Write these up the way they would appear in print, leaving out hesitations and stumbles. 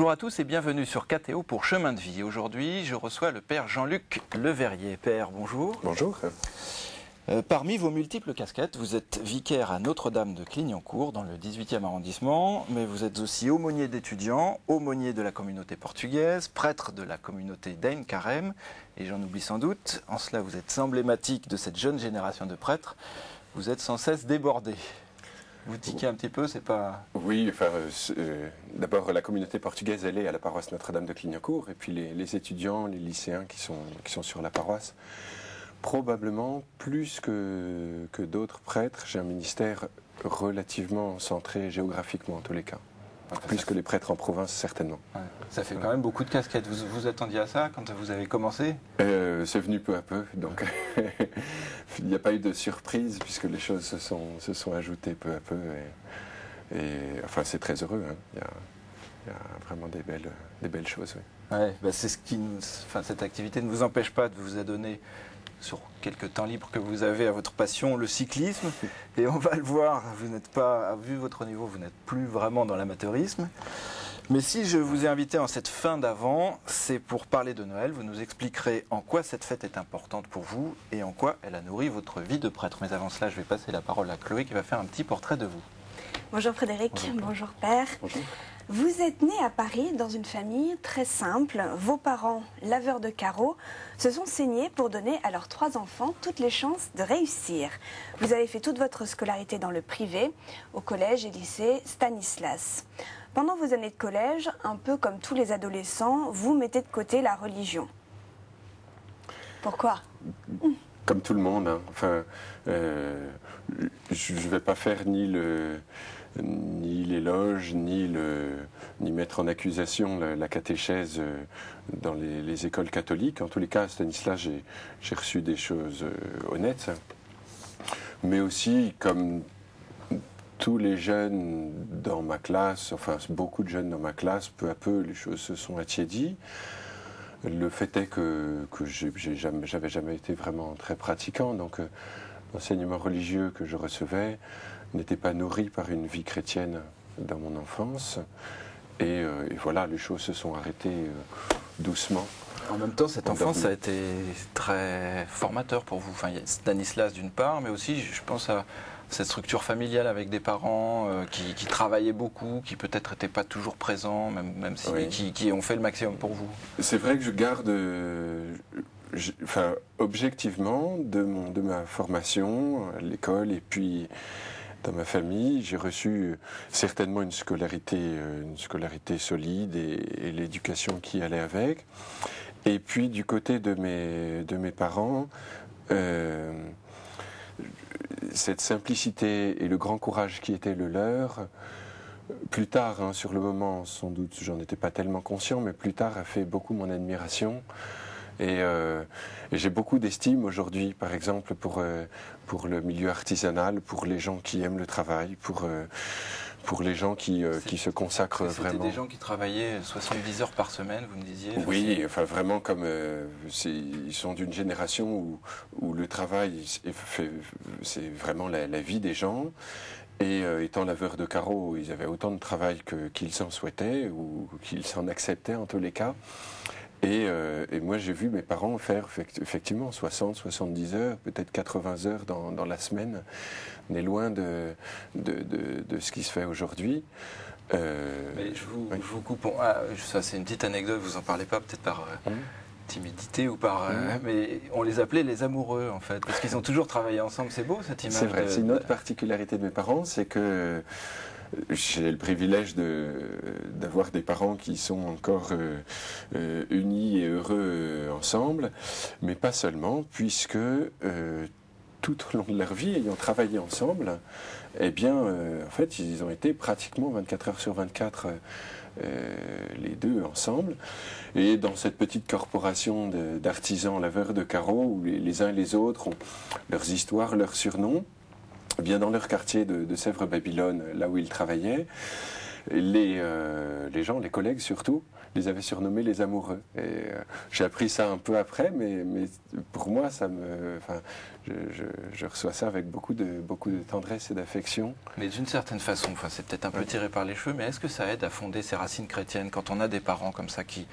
Bonjour à tous et bienvenue sur KTO pour Chemin de Vie. Aujourd'hui, je reçois le père Jean-Luc Leverrier. Père, bonjour. Bonjour. Parmi vos multiples casquettes, vous êtes vicaire à Notre-Dame de Clignancourt dans le 18e arrondissement, mais vous êtes aussi aumônier d'étudiants, aumônier de la communauté portugaise, prêtre de la communauté d'Ain Carême, et j'en oublie sans doute, en cela vous êtes emblématique de cette jeune génération de prêtres, vous êtes sans cesse débordé. Vous tiquez un petit peu, c'est pas... Oui, enfin, d'abord la communauté portugaise, elle est à la paroisse Notre-Dame de Clignancourt, et puis les étudiants, les lycéens qui sont sur la paroisse, probablement plus que d'autres prêtres, j'ai un ministère relativement centré géographiquement en tous les cas. Plus que les prêtres en province, certainement. Ouais, ça fait quand même beaucoup de casquettes. Vous vous attendiez à ça quand vous avez commencé? C'est venu peu à peu, donc il n'y a pas eu de surprise puisque les choses se sont ajoutées peu à peu. Enfin, c'est très heureux. Hein. Il y a vraiment des belles choses. Oui. Ouais, bah c'est cette activité ne vous empêche pas de vous adonner sur quelques temps libres que vous avez à votre passion, le cyclisme. Et on va le voir, vous n'êtes pas, vu votre niveau, vous n'êtes plus vraiment dans l'amateurisme. Mais si je vous ai invité en cette fin d'Avent, c'est pour parler de Noël. Vous nous expliquerez en quoi cette fête est importante pour vous et en quoi elle a nourri votre vie de prêtre. Mais avant cela, je vais passer la parole à Chloé qui va faire un petit portrait de vous. Bonjour Frédéric, bonjour Père. Bonjour. Vous êtes né à Paris dans une famille très simple. Vos parents, laveurs de carreaux, se sont saignés pour donner à leurs 3 enfants toutes les chances de réussir. Vous avez fait toute votre scolarité dans le privé, au collège et lycée Stanislas. Pendant vos années de collège, un peu comme tous les adolescents, vous mettez de côté la religion. Pourquoi ? Comme tout le monde. Hein. Enfin, je ne vais pas faire ni l'éloge, ni mettre en accusation la catéchèse dans les écoles catholiques. En tous les cas, à Stanislas, j'ai reçu des choses honnêtes. Mais aussi, comme tous les jeunes dans ma classe, enfin beaucoup de jeunes dans ma classe, peu à peu, les choses se sont attiédies. Le fait est que j'avais jamais été vraiment très pratiquant, donc l'enseignement religieux que je recevais n'était pas nourri par une vie chrétienne dans mon enfance. Et voilà, les choses se sont arrêtées doucement. En même temps, cette enfance a été très formateur pour vous. Enfin, il y a Stanislas d'une part, mais aussi, je pense à cette structure familiale avec des parents qui travaillaient beaucoup, qui peut-être n'étaient pas toujours présents, même si, oui. qui ont fait le maximum pour vous. C'est vrai que je garde, objectivement, de ma formation à l'école et puis dans ma famille, j'ai reçu certainement une scolarité solide et l'éducation qui allait avec. Et puis du côté de mes parents, cette simplicité et le grand courage qui était le leur, plus tard, hein, sur le moment, sans doute, j'en étais pas tellement conscient, mais plus tard a fait beaucoup mon admiration. Et j'ai beaucoup d'estime aujourd'hui, par exemple, pour le milieu artisanal, pour les gens qui aiment le travail, pour les gens qui se consacrent vraiment. C'était des gens qui travaillaient 70 heures par semaine, vous me disiez? Oui, enfin vraiment comme ils sont d'une génération où le travail c'est vraiment la vie des gens. Et étant laveurs de carreaux, ils avaient autant de travail qu'ils s'en souhaitaient ou qu'ils s'en acceptaient en tous les cas. Et moi j'ai vu mes parents faire effectivement 60, 70 heures, peut-être 80 heures dans la semaine. On est loin de ce qui se fait aujourd'hui. Mais je vous coupe. Ça c'est une petite anecdote, vous en parlez pas peut-être par timidité ou par... mais on les appelait les amoureux en fait, parce qu'ils ont toujours travaillé ensemble. C'est beau cette image. C'est vrai, c'est une autre particularité de mes parents, c'est que j'ai le privilège d'avoir des parents qui sont encore unis et heureux ensemble, mais pas seulement, puisque tout au long de leur vie, ayant travaillé ensemble, eh bien, en fait, ils ont été pratiquement 24 heures sur 24 les deux ensemble. Et dans cette petite corporation d'artisans laveurs de carreaux, où les uns et les autres ont leurs histoires, leurs surnoms, eh bien dans leur quartier de Sèvres-Babylone, là où ils travaillaient, les gens, les collègues surtout, les avait surnommés les amoureux. Et j'ai appris ça un peu après, mais pour moi, je reçois ça avec beaucoup de tendresse et d'affection. Mais d'une certaine façon, c'est peut-être un peu tiré par les cheveux, mais est-ce que ça aide à fonder ses racines chrétiennes quand on a des parents comme ça qui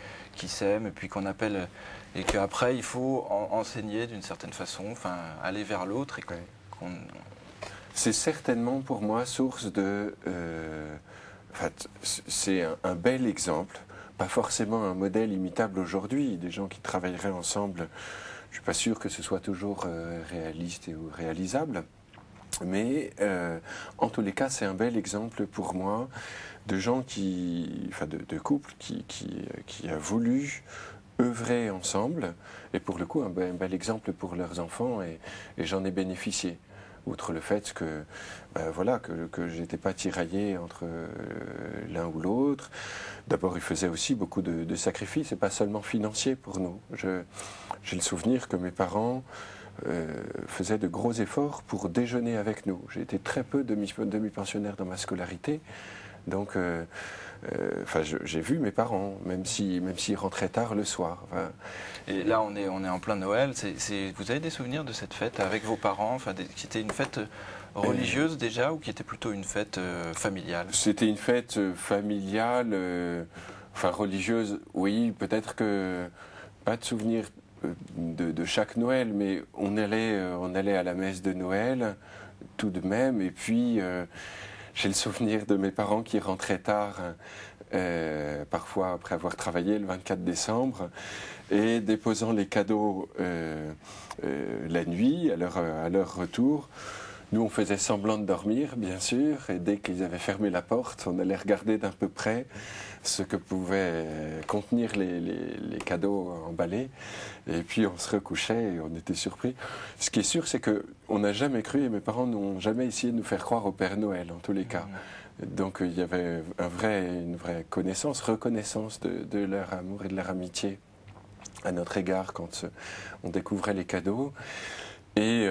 s'aiment et puis qu'on appelle et qu'après il faut enseigner d'une certaine façon, aller vers l'autre et qu'on... C'est certainement pour moi source de... c'est un bel exemple, pas forcément un modèle imitable aujourd'hui. Des gens qui travailleraient ensemble, je ne suis pas sûr que ce soit toujours réaliste ou réalisable. Mais en tous les cas, c'est un bel exemple pour moi de gens de couples qui a voulu œuvrer ensemble. Et pour le coup, un bel exemple pour leurs enfants et j'en ai bénéficié. Outre le fait que je n'étais pas tiraillé entre l'un ou l'autre. D'abord, il faisait aussi beaucoup de sacrifices, et pas seulement financiers pour nous. J'ai le souvenir que mes parents faisaient de gros efforts pour déjeuner avec nous. J'ai été très peu demi-pensionnaire dans ma scolarité, donc j'ai vu mes parents, même s'ils rentraient tard le soir. Et là, on est en plein Noël. Vous avez des souvenirs de cette fête avec vos parents, qui était une fête religieuse déjà ou qui était plutôt une fête familiale? C'était une fête familiale, religieuse, oui, peut-être que pas de souvenir de chaque Noël, mais on allait à la messe de Noël tout de même, et puis j'ai le souvenir de mes parents qui rentraient tard, parfois après avoir travaillé le 24 décembre, et déposant les cadeaux la nuit, à leur retour. Nous, on faisait semblant de dormir, bien sûr, et dès qu'ils avaient fermé la porte, on allait regarder d'un peu près ce que pouvaient contenir les cadeaux emballés. Et puis, on se recouchait et on était surpris. Ce qui est sûr, c'est qu'on n'a jamais cru, et mes parents n'ont jamais essayé de nous faire croire au Père Noël, en tous les cas. Donc, il y avait une vraie reconnaissance de leur amour et de leur amitié à notre égard quand on découvrait les cadeaux. Et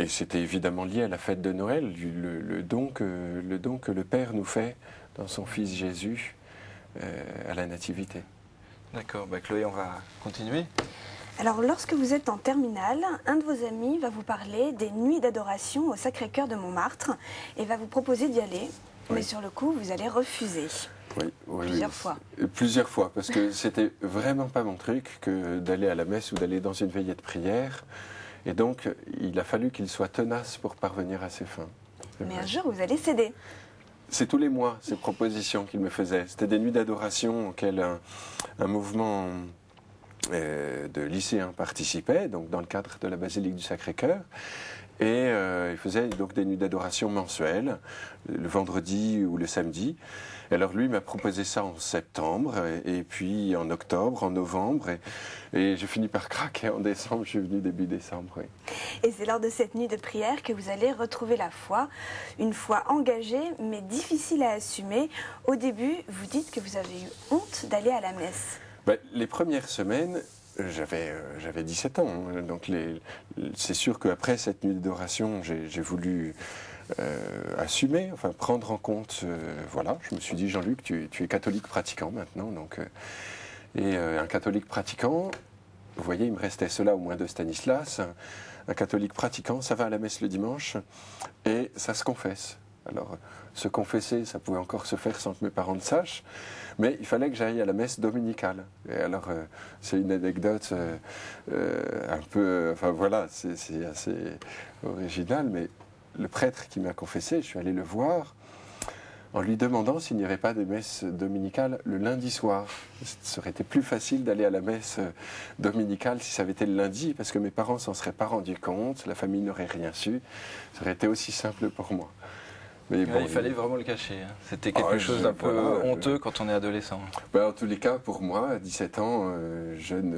c'était évidemment lié à la fête de Noël, le don que le Père nous fait dans son Fils Jésus à la Nativité. D'accord, Chloé, on va continuer. Alors, lorsque vous êtes en terminale, un de vos amis va vous parler des nuits d'adoration au Sacré-Cœur de Montmartre et va vous proposer d'y aller. Oui. Mais sur le coup, vous allez refuser. Oui, Plusieurs fois. Plusieurs fois, parce que c'était vraiment pas mon truc que d'aller à la messe ou d'aller dans une veillée de prière. Et donc, il a fallu qu'il soit tenace pour parvenir à ses fins. Mais un jour, vous allez céder. C'est tous les mois, ces propositions qu'il me faisait. C'était des nuits d'adoration auxquelles un mouvement de lycéens participait, donc dans le cadre de la basilique du Sacré-Cœur. Et il faisait donc des nuits d'adoration mensuelles, le vendredi ou le samedi. Et alors lui m'a proposé ça en septembre, et puis en octobre, en novembre, et j'ai fini par craquer en décembre. Je suis venu début décembre. Oui. Et c'est lors de cette nuit de prière que vous allez retrouver la foi, une foi engagée mais difficile à assumer. Au début, vous dites que vous avez eu honte d'aller à la messe. Les premières semaines, j'avais 17 ans, donc c'est sûr qu'après cette nuit d'adoration, j'ai voulu assumer, prendre en compte, je me suis dit, Jean-Luc, tu es catholique pratiquant maintenant, donc, et un catholique pratiquant, vous voyez, il me restait cela au moins de Stanislas, un catholique pratiquant, ça va à la messe le dimanche, et ça se confesse. Alors, se confesser, ça pouvait encore se faire sans que mes parents le sachent, mais il fallait que j'aille à la messe dominicale. Et alors, c'est une anecdote un peu... c'est assez original, mais le prêtre qui m'a confessé, je suis allé le voir en lui demandant s'il n'y avait pas de messe dominicale le lundi soir. Ça aurait été plus facile d'aller à la messe dominicale si ça avait été le lundi, parce que mes parents ne s'en seraient pas rendus compte, la famille n'aurait rien su. Ça aurait été aussi simple pour moi. Mais il fallait vraiment le cacher. C'était quelque chose d'un peu honteux quand on est adolescent. En tous les cas, pour moi, à 17 ans, jeune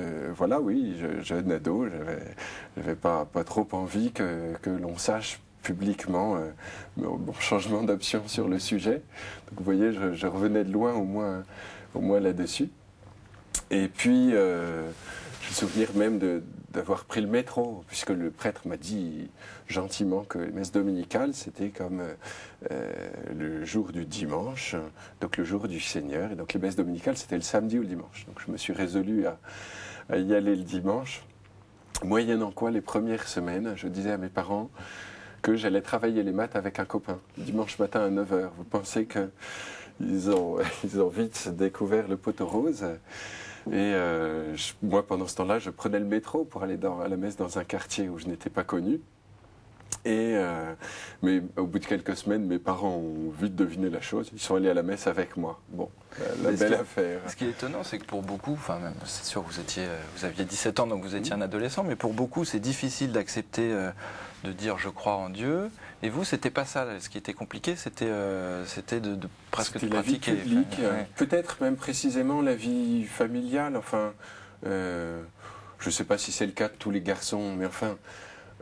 ado, j'avais pas trop envie que l'on sache publiquement mon changement d'option sur le sujet. Donc vous voyez, je revenais de loin au moins là-dessus. Et puis, j'ai le souvenir même de d'avoir pris le métro, puisque le prêtre m'a dit gentiment que les messes dominicales, c'était comme le jour du dimanche, donc le jour du Seigneur. Et donc les messes dominicales, c'était le samedi ou le dimanche. Donc je me suis résolu à y aller le dimanche. Moyennant quoi, les premières semaines, je disais à mes parents que j'allais travailler les maths avec un copain, dimanche matin à 9 h. Vous pensez qu'ils ont vite découvert le poteau rose. Et moi, pendant ce temps-là, je prenais le métro pour aller à la messe dans un quartier où je n'étais pas connu. Mais au bout de quelques semaines, mes parents ont vite deviné la chose. Ils sont allés à la messe avec moi. Bon, la belle affaire. Ce qui est étonnant, c'est que pour beaucoup, enfin même, c'est sûr, vous aviez 17 ans, donc vous étiez un adolescent, mais pour beaucoup, c'est difficile d'accepter de dire je crois en Dieu. Et vous, c'était pas ça. Ce qui était compliqué, c'était de presque de pratiquer. La vie publique, peut-être même précisément la vie familiale. Enfin, je ne sais pas si c'est le cas de tous les garçons, mais enfin.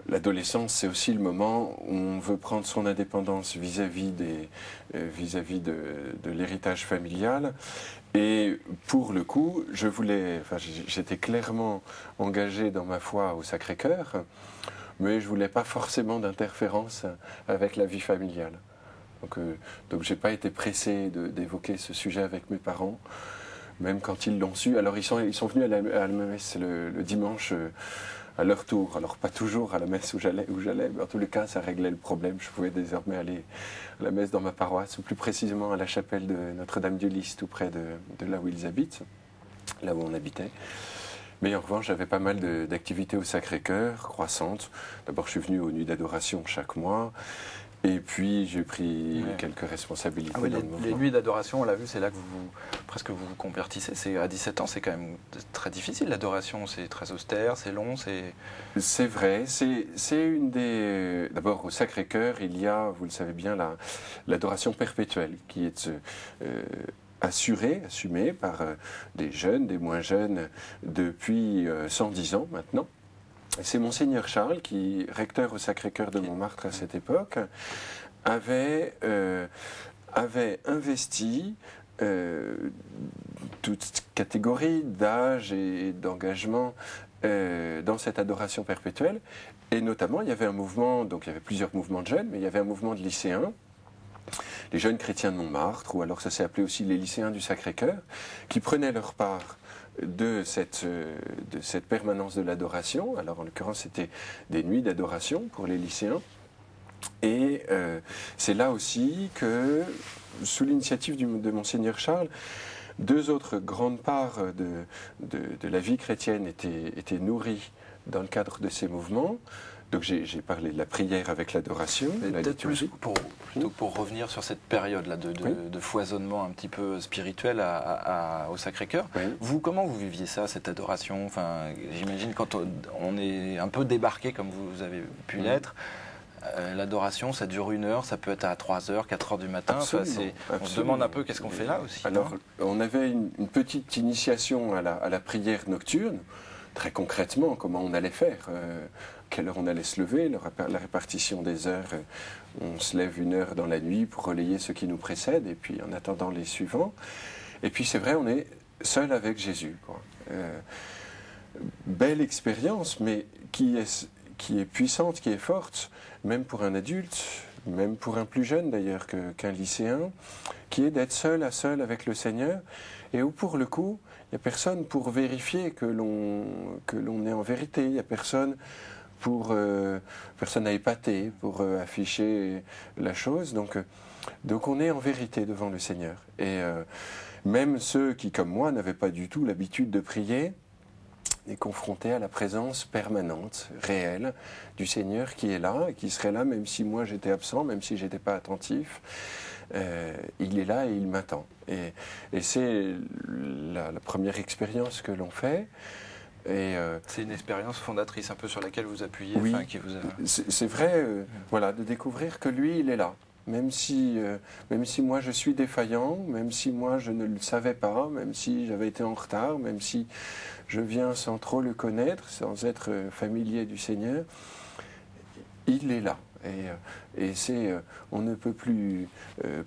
L'adolescence, c'est aussi le moment où on veut prendre son indépendance vis-à-vis de l'héritage familial. Et pour le coup, j'étais clairement engagé dans ma foi au Sacré-Cœur, mais je ne voulais pas forcément d'interférence avec la vie familiale. Donc je n'ai pas été pressé d'évoquer ce sujet avec mes parents, même quand ils l'ont su. Alors ils sont venus à la messe le dimanche, à leur tour. Alors pas toujours à la messe où j'allais, mais en tous les cas ça réglait le problème. Je pouvais désormais aller à la messe dans ma paroisse, ou plus précisément à la chapelle de Notre-Dame du Lys, tout près de là où ils habitent, là où on habitait. Mais en revanche, j'avais pas mal d'activités au Sacré-Cœur, croissantes. D'abord, je suis venu aux nuits d'adoration chaque mois. Et puis, j'ai pris quelques responsabilités dans le mouvement. Les nuits d'adoration, on l'a vu, c'est là que vous vous convertissez. À 17 ans, c'est quand même très difficile, l'adoration. C'est très austère, c'est long, C'est vrai. C'est une des... D'abord, au Sacré-Cœur, il y a, vous le savez bien, l'adoration perpétuelle, qui est assumée par des jeunes, des moins jeunes, depuis 110 ans maintenant. C'est Monseigneur Charles, qui, recteur au Sacré-Cœur de Montmartre à cette époque, avait investi toute catégorie d'âge et d'engagement dans cette adoration perpétuelle. Et notamment, il y avait un mouvement, donc il y avait plusieurs mouvements de jeunes, mais il y avait un mouvement de lycéens, les jeunes chrétiens de Montmartre, ou alors ça s'est appelé aussi les lycéens du Sacré-Cœur, qui prenaient leur part de cette permanence de l'adoration. Alors en l'occurrence, c'était des nuits d'adoration pour les lycéens. Et c'est là aussi que, sous l'initiative de Monseigneur Charles, deux autres grandes parts de la vie chrétienne étaient nourries dans le cadre de ces mouvements. Donc j'ai parlé de la prière avec l'adoration. Peut-être plus plutôt que pour revenir sur cette période-là de foisonnement un petit peu spirituel au Sacré-Cœur. Oui. Vous, comment vous viviez ça, cette adoration? Enfin, j'imagine quand on est un peu débarqué comme vous avez pu l'être, l'adoration, ça dure 1 heure, ça peut être à 3 h, 4 h du matin. Enfin, on se demande un peu qu'est-ce qu'on fait là aussi. Alors, on avait une petite initiation à la prière nocturne, très concrètement, comment on allait faire. Quelle heure on allait se lever, la répartition des heures, on se lève 1 heure dans la nuit pour relayer ceux qui nous précèdent, et puis en attendant les suivants. Et puis c'est vrai, on est seul avec Jésus, quoi. Belle expérience, mais qui est puissante, qui est forte, même pour un adulte, même pour un plus jeune d'ailleurs qu'un lycéen, qui est d'être seul à seul avec le Seigneur, et où pour le coup, il n'y a personne pour vérifier que l'on est en vérité, il n'y a personne à épater, pour afficher la chose. Donc on est en vérité devant le Seigneur. Et même ceux qui, comme moi, n'avaient pas du tout l'habitude de prier, est confronté à la présence permanente, réelle, du Seigneur qui est là, et qui serait là même si moi j'étais absent, même si j'étais pas attentif. Il est là et il m'attend. Et c'est la première expérience que l'on fait. C'est une expérience fondatrice un peu sur laquelle vous appuyez. Oui, qui vous a... c'est vrai, voilà, de découvrir que lui, il est là. Même si moi je suis défaillant, même si moi je ne le savais pas, même si j'avais été en retard, même si je viens sans trop le connaître, sans être familier du Seigneur, il est là. Et on ne peut plus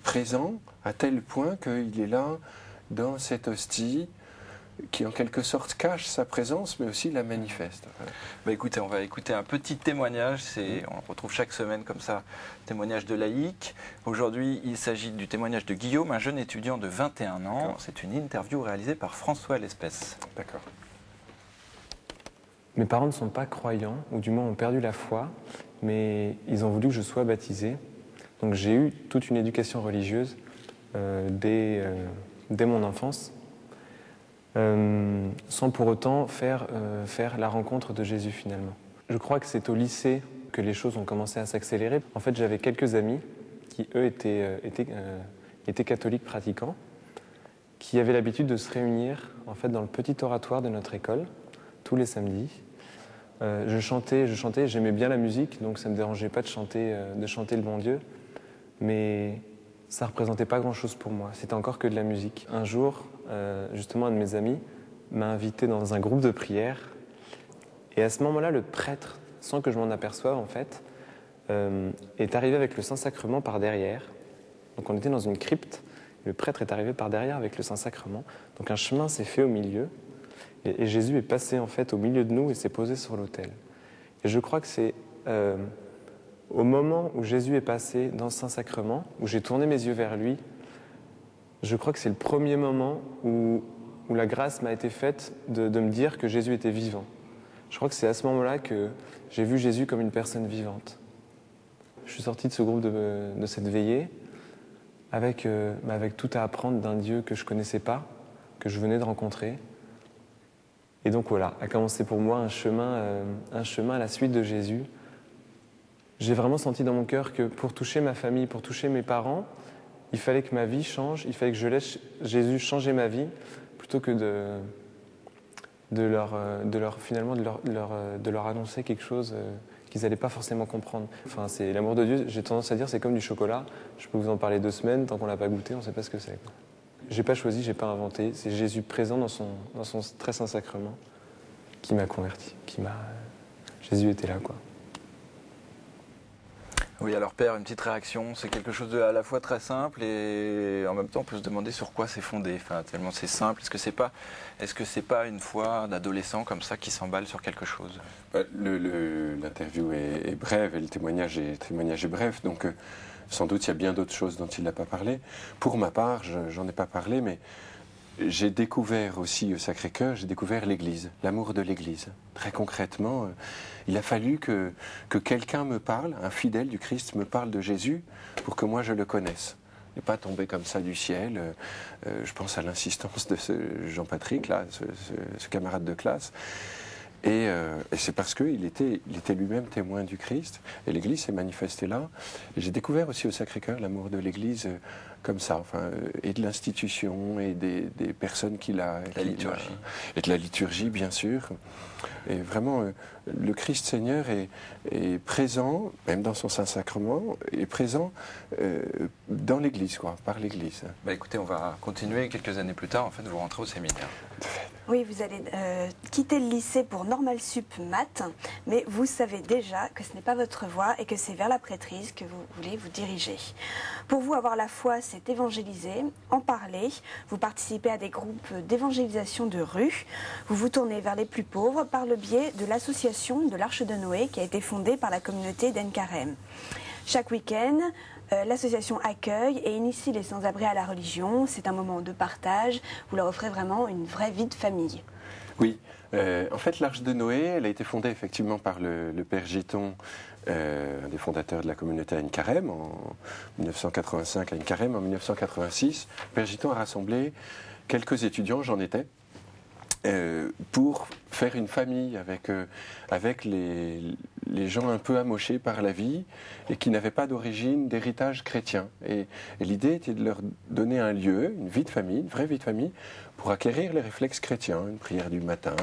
présent à tel point qu'il est là dans cette hostie, qui en quelque sorte cache sa présence, mais aussi la manifeste. Bah écoutez, on va écouter un petit témoignage. On retrouve chaque semaine comme ça, témoignage de laïcs. Aujourd'hui, il s'agit du témoignage de Guillaume, un jeune étudiant de 21 ans. C'est une interview réalisée par François Lespèce. D'accord. Mes parents ne sont pas croyants, ou du moins ont perdu la foi, mais ils ont voulu que je sois baptisé. Donc j'ai eu toute une éducation religieuse dès mon enfance, sans pour autant faire la rencontre de Jésus finalement. Je crois que c'est au lycée que les choses ont commencé à s'accélérer. En fait, j'avais quelques amis qui, eux, étaient catholiques pratiquants, qui avaient l'habitude de se réunir en fait, dans le petit oratoire de notre école, tous les samedis. Je chantais, j'aimais bien la musique, donc ça ne me dérangeait pas de chanter le bon Dieu, mais ça ne représentait pas grand-chose pour moi, c'était encore que de la musique. Un jour, justement, un de mes amis m'a invité dans un groupe de prière, et à ce moment-là, le prêtre, sans que je m'en aperçoive en fait, est arrivé avec le Saint-Sacrement par derrière. Donc on était dans une crypte, le prêtre est arrivé par derrière avec le Saint-Sacrement, donc un chemin s'est fait au milieu, et Jésus est passé en fait au milieu de nous et s'est posé sur l'autel. Et je crois que c'est au moment où Jésus est passé dans ce Saint-Sacrement, où j'ai tourné mes yeux vers lui, je crois que c'est le premier moment où la grâce m'a été faite de me dire que Jésus était vivant. Je crois que c'est à ce moment-là que j'ai vu Jésus comme une personne vivante. Je suis sorti de ce groupe de cette veillée avec tout à apprendre d'un Dieu que je ne connaissais pas, que je venais de rencontrer. Et donc voilà, a commencé pour moi un chemin à la suite de Jésus. J'ai vraiment senti dans mon cœur que pour toucher ma famille, pour toucher mes parents, il fallait que ma vie change, il fallait que je laisse Jésus changer ma vie, plutôt que de leur annoncer quelque chose qu'ils n'allaient pas forcément comprendre. Enfin, c'est l'amour de Dieu, j'ai tendance à dire, c'est comme du chocolat. Je peux vous en parler 2 semaines, tant qu'on ne l'a pas goûté, on ne sait pas ce que c'est. J'ai pas choisi, j'ai pas inventé. C'est Jésus présent dans son très saint sacrement qui m'a converti, Jésus était là, quoi. Oui, alors Père, une petite réaction, c'est quelque chose de à la fois très simple et en même temps on peut se demander sur quoi c'est fondé. Enfin, tellement c'est simple. Est-ce que c'est pas une foi d'adolescent comme ça qui s'emballe sur quelque chose? L'interview est brève et le témoignage est bref, donc sans doute il y a bien d'autres choses dont il n'a pas parlé. Pour ma part, j'en ai pas parlé, mais j'ai découvert aussi au Sacré-Cœur, j'ai découvert l'Église, l'amour de l'Église. Très concrètement, il a fallu que quelqu'un me parle, un fidèle du Christ me parle de Jésus pour que moi je le connaisse. Il n'est pas tombé comme ça du ciel. Je pense à l'insistance de ce Jean-Patrick, là, ce camarade de classe. Et c'est parce qu'il était lui-même témoin du Christ, et l'Église s'est manifestée là. Et j'ai découvert aussi au Sacré-Cœur l'amour de l'Église comme ça, enfin, et de l'institution, et des personnes qui la liturgie. Et de la liturgie, bien sûr. Et vraiment, le Christ Seigneur est présent, même dans son Saint-Sacrement, est présent dans l'Église, quoi, par l'Église. Bah écoutez, on va continuer quelques années plus tard, en fait, vous rentrez au séminaire. Oui, vous allez quitter le lycée pour Normal Sup Maths, mais vous savez déjà que ce n'est pas votre voie et que c'est vers la prêtrise que vous voulez vous diriger. Pour vous, avoir la foi, c'est évangéliser, en parler. Vous participez à des groupes d'évangélisation de rue. Vous vous tournez vers les plus pauvres par le biais de l'association de l'Arche de Noé qui a été fondée par la communauté d'En Carême. Chaque week-end, l'association accueille et initie les sans-abri à la religion. C'est un moment de partage. Vous leur offrez vraiment une vraie vie de famille. Oui. En fait, l'Arche de Noé, elle a été fondée effectivement par le Père Giton, un des fondateurs de la communauté à En Carême, en 1985 à En Carême. En 1986, Père Giton a rassemblé quelques étudiants, j'en étais, pour faire une famille avec les gens un peu amochés par la vie et qui n'avaient pas d'origine, d'héritage chrétien. Et l'idée était de leur donner un lieu, une vie de famille, une vraie vie de famille, pour acquérir les réflexes chrétiens, une prière du matin,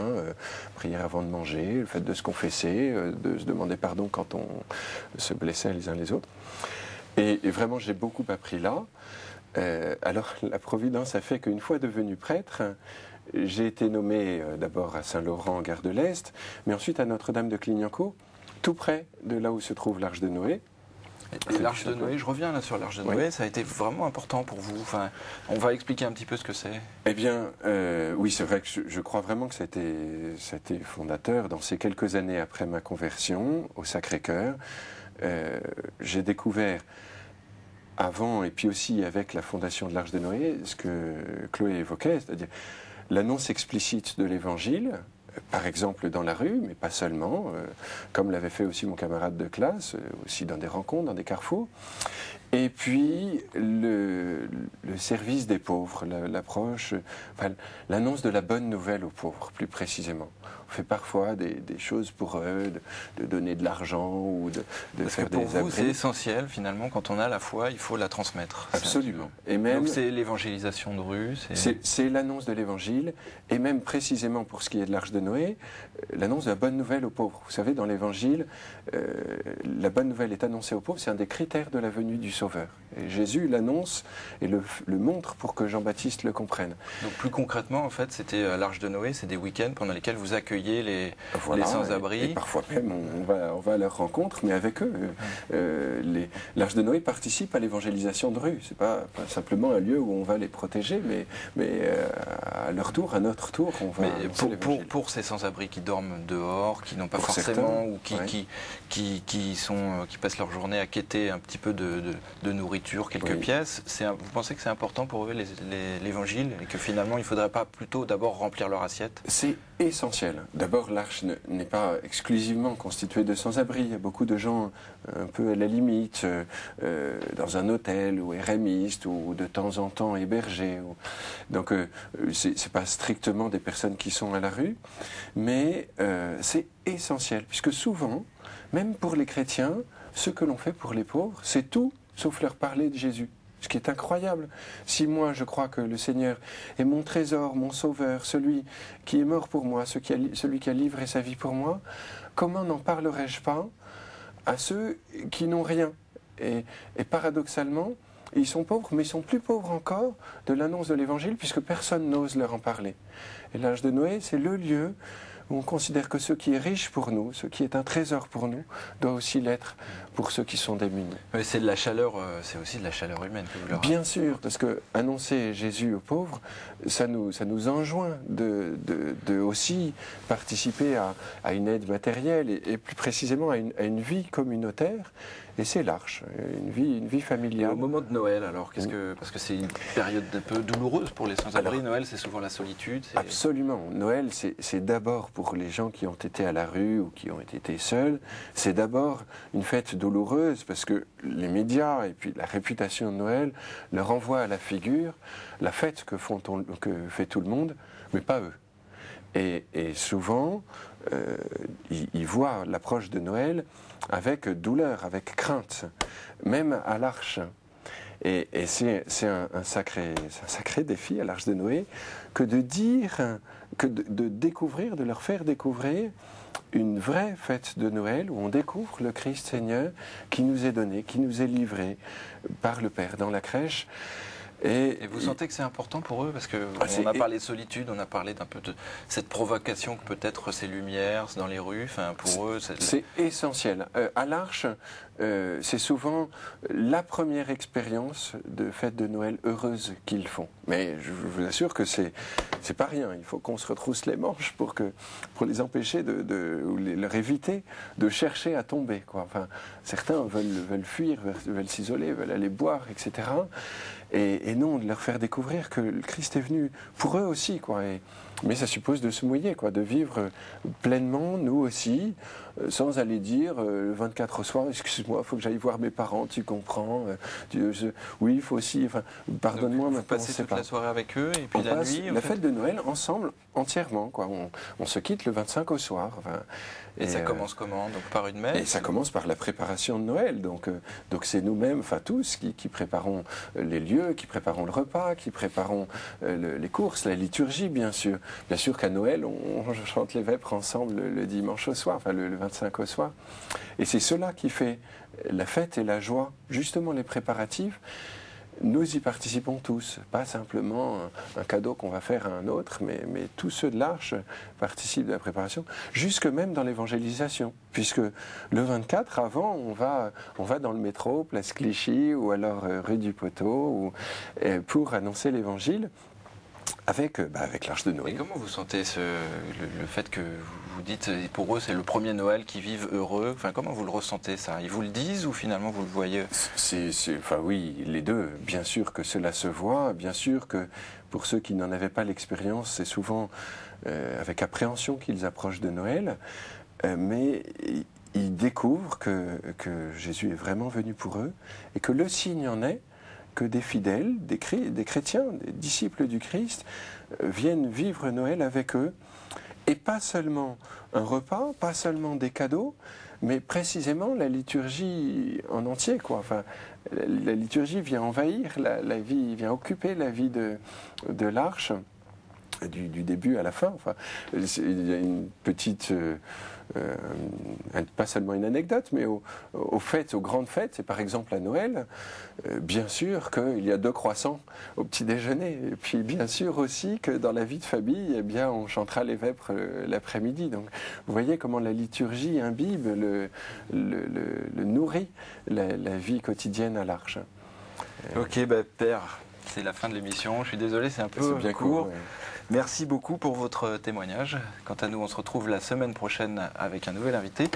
prière avant de manger, le fait de se confesser, de se demander pardon quand on se blessait les uns les autres. Et vraiment, j'ai beaucoup appris là. Alors, la Providence a fait qu'une fois devenu prêtre, j'ai été nommé d'abord à Saint-Laurent, gare de l'Est, mais ensuite à Notre-Dame de Clignancourt, tout près de là où se trouve l'Arche de Noé. Et l'Arche de Noé, je reviens là sur l'Arche de Noé, ça a été vraiment important pour vous. Enfin, on va expliquer un petit peu ce que c'est. Eh bien, oui, c'est vrai que je crois vraiment que ça a été fondateur. Dans ces quelques années après ma conversion au Sacré-Cœur, j'ai découvert, avant et puis aussi avec la fondation de l'Arche de Noé, ce que Chloé évoquait, c'est-à-dire l'annonce explicite de l'Évangile, par exemple dans la rue, mais pas seulement, comme l'avait fait aussi mon camarade de classe, aussi dans des rencontres, dans des carrefours. Et puis le service des pauvres, l'approche, enfin, l'annonce de la bonne nouvelle aux pauvres, plus précisément. On fait parfois des choses pour eux, de donner de l'argent ou de faire des abris. Pour vous, c'est essentiel, finalement, quand on a la foi, il faut la transmettre. Absolument. Et même, donc c'est l'évangélisation de rue. C'est l'annonce de l'évangile, et même précisément pour ce qui est de l'Arche de Noé, l'annonce de la bonne nouvelle aux pauvres. Vous savez, dans l'évangile, la bonne nouvelle est annoncée aux pauvres, c'est un des critères de la venue du Sauveur. Et Jésus l'annonce et le montre pour que Jean-Baptiste le comprenne. Donc plus concrètement, en fait, c'était l'Arche de Noé, c'est des week-ends pendant lesquels vous accueillez les sans-abri. Et parfois même, on va à leur rencontre, mais avec eux. L'Arche de Noé participe à l'évangélisation de rue. C'est pas simplement un lieu où on va les protéger, mais à leur tour, à notre tour, on va. Mais pour ces sans-abri qui dorment dehors, qui n'ont pas forcément, ou qui passent leur journée à quêter un petit peu de nourriture, quelques pièces, vous pensez que c'est important pour eux l'évangile, et que finalement il ne faudrait pas plutôt d'abord remplir leur assiette? C'est essentiel. D'abord, l'Arche n'est pas exclusivement constituée de sans-abri. Il y a beaucoup de gens un peu à la limite, dans un hôtel ou érémistes, ou de temps en temps hébergés. Donc, c'est pas strictement des personnes qui sont à la rue, mais c'est essentiel, puisque souvent, même pour les chrétiens, ce que l'on fait pour les pauvres, c'est tout sauf leur parler de Jésus. Ce qui est incroyable. Si moi je crois que le Seigneur est mon trésor, mon sauveur, celui qui est mort pour moi, celui qui a livré sa vie pour moi, comment n'en parlerais-je pas à ceux qui n'ont rien? Et paradoxalement, ils sont pauvres, mais ils sont plus pauvres encore de l'annonce de l'Évangile, puisque personne n'ose leur en parler. Et l'Arche de Noé, c'est le lieu où on considère que ce qui est riche pour nous, ce qui est un trésor pour nous, doit aussi l'être pour ceux qui sont démunis. Mais c'est de la chaleur, c'est aussi de la chaleur humaine que vous leur avez. Bien sûr, parce que annoncer Jésus aux pauvres, ça nous enjoint de aussi participer à une aide matérielle et plus précisément à une vie communautaire. Et c'est l'Arche, une vie familiale. Au moment de Noël, alors, parce que c'est une période un peu douloureuse pour les sans-abri. Noël, c'est souvent la solitude. Absolument. Noël, c'est d'abord pour les gens qui ont été à la rue ou qui ont été seuls, c'est d'abord une fête douloureuse parce que les médias et puis la réputation de Noël leur envoient à la figure la fête que fait tout le monde, mais pas eux. Et souvent, ils voient l'approche de Noël avec douleur, avec crainte, même à l'Arche. Et c'est un sacré défi à l'Arche de Noé que de découvrir, de leur faire découvrir une vraie fête de Noël où on découvre le Christ Seigneur qui nous est donné, qui nous est livré par le Père dans la crèche. Et vous sentez que c'est important pour eux? Parce qu'on a parlé de solitude, on a parlé d'un peu de cette provocation que peut-être ces lumières dans les rues. Enfin, pour eux, c'est essentiel. À l'Arche, c'est souvent la première expérience de fête de Noël heureuse qu'ils font. Mais je vous assure que c'est pas rien. Il faut qu'on se retrousse les manches pour les empêcher ou leur éviter de chercher à tomber, quoi. Enfin, certains veulent fuir, veulent s'isoler, veulent aller boire, etc. Et non, de leur faire découvrir que le Christ est venu pour eux aussi, quoi. Mais ça suppose de se mouiller, quoi, de vivre pleinement, nous aussi, sans aller dire le 24 au soir, excuse-moi, il faut que j'aille voir mes parents, tu comprends, oui, il faut aussi, enfin, pardonne-moi, vous passez toute la soirée avec eux, et puis la nuit... La fête de Noël ensemble, entièrement, quoi. On se quitte le 25 au soir. Enfin, et ça commence comment? Donc par une messe? Et ça commence par la préparation de Noël. Donc c'est nous-mêmes, enfin tous, qui préparons les lieux, qui préparons le repas, qui préparons les courses, la liturgie, bien sûr. Bien sûr qu'à Noël, on chante les vêpres ensemble le dimanche au soir, enfin le 25 au soir. Et c'est cela qui fait la fête et la joie, justement les préparatifs. nous y participons tous, pas simplement un cadeau qu'on va faire à un autre, mais tous ceux de l'Arche participent de la préparation, jusque même dans l'évangélisation, puisque le 24, avant, on va dans le métro, place Clichy, ou alors rue du Poteau, pour annoncer l'évangile. Avec l'Arche de Noé. Et comment vous sentez le fait que vous dites, pour eux, c'est le premier Noël qu'ils vivent heureux? Enfin, comment vous le ressentez, ça? Ils vous le disent ou finalement vous le voyez? Enfin oui, les deux. Bien sûr que cela se voit. Bien sûr que pour ceux qui n'en avaient pas l'expérience, c'est souvent avec appréhension qu'ils approchent de Noël. Mais ils découvrent que Jésus est vraiment venu pour eux et que le signe en est que des fidèles, des chrétiens, des disciples du Christ viennent vivre Noël avec eux. Et pas seulement un repas, pas seulement des cadeaux, mais précisément la liturgie en entier, quoi. Enfin, la liturgie vient envahir la vie, vient occuper la vie de l'Arche, du début à la fin. Enfin, il y a une petite... pas seulement une anecdote, mais aux grandes fêtes, c'est par exemple à Noël, bien sûr qu'il y a 2 croissants au petit déjeuner. Et puis bien sûr aussi que dans la vie de famille, eh bien, on chantera les vêpres l'après-midi. Donc vous voyez comment la liturgie imbibe, le nourrit la vie quotidienne à l'Arche. Ok, Père, c'est la fin de l'émission. Je suis désolé, c'est un peu bien court. ouais. Merci beaucoup pour votre témoignage. Quant à nous, on se retrouve la semaine prochaine avec un nouvel invité.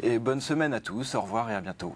Et bonne semaine à tous. Au revoir et à bientôt.